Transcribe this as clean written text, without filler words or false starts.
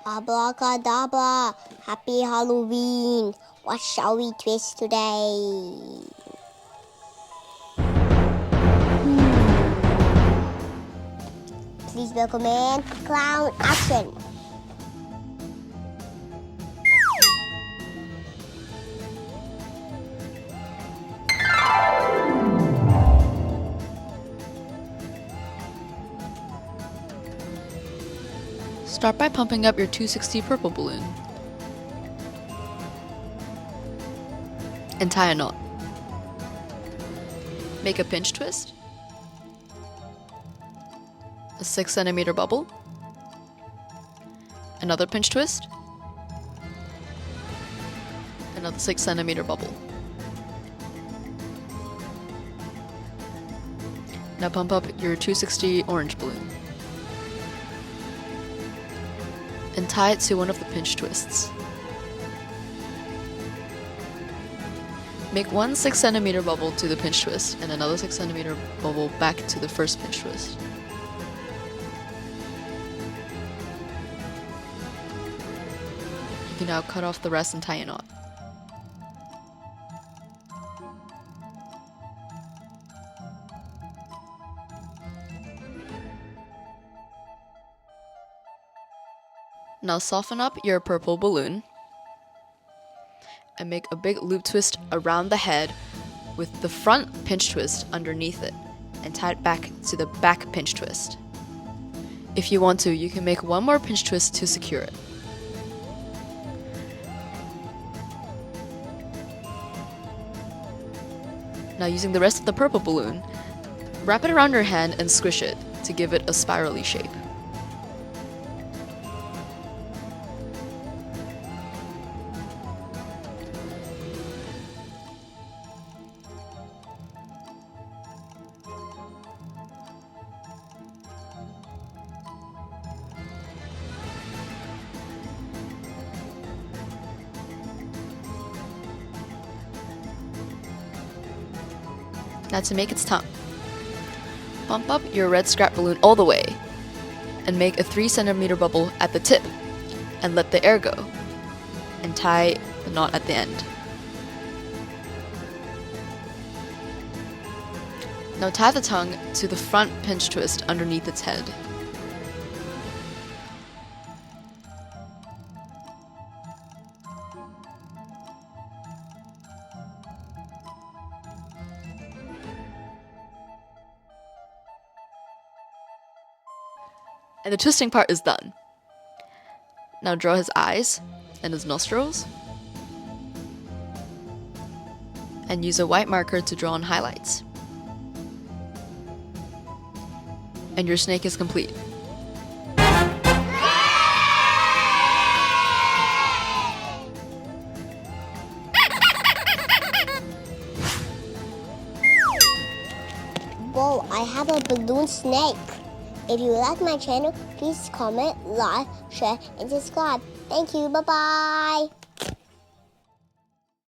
Abracadabra, happy Halloween. What shall we twist today? Please welcome in clown action. Start by pumping up your 260 purple balloon and tie a knot. Make a pinch twist, a 6 centimeter bubble, another pinch twist, another 6 centimeter bubble. Now pump up your 260 orange balloon and tie it to one of the pinch twists. Make one 6 centimeter bubble to the pinch twist and another 6 centimeter bubble back to the first pinch twist. You can now cut off the rest and tie a knot. Now soften up your purple balloon and make a big loop twist around the head with the front pinch twist underneath it and tie it back to the back pinch twist. If you want to, you can make one more pinch twist to secure it. Now using the rest of the purple balloon, wrap it around your hand and squish it to give it a spirally shape. Now to make its tongue, pump up your red scrap balloon all the way and make a 3 centimeter bubble at the tip and let the air go and tie the knot at the end. Now tie the tongue to the front pinch twist underneath its head. And the twisting part is done. Now draw his eyes and his nostrils. And use a white marker to draw on highlights. And your snake is complete. Whoa, I have a balloon snake. If you like my channel, please comment, like, share, and subscribe. Thank you. Bye-bye.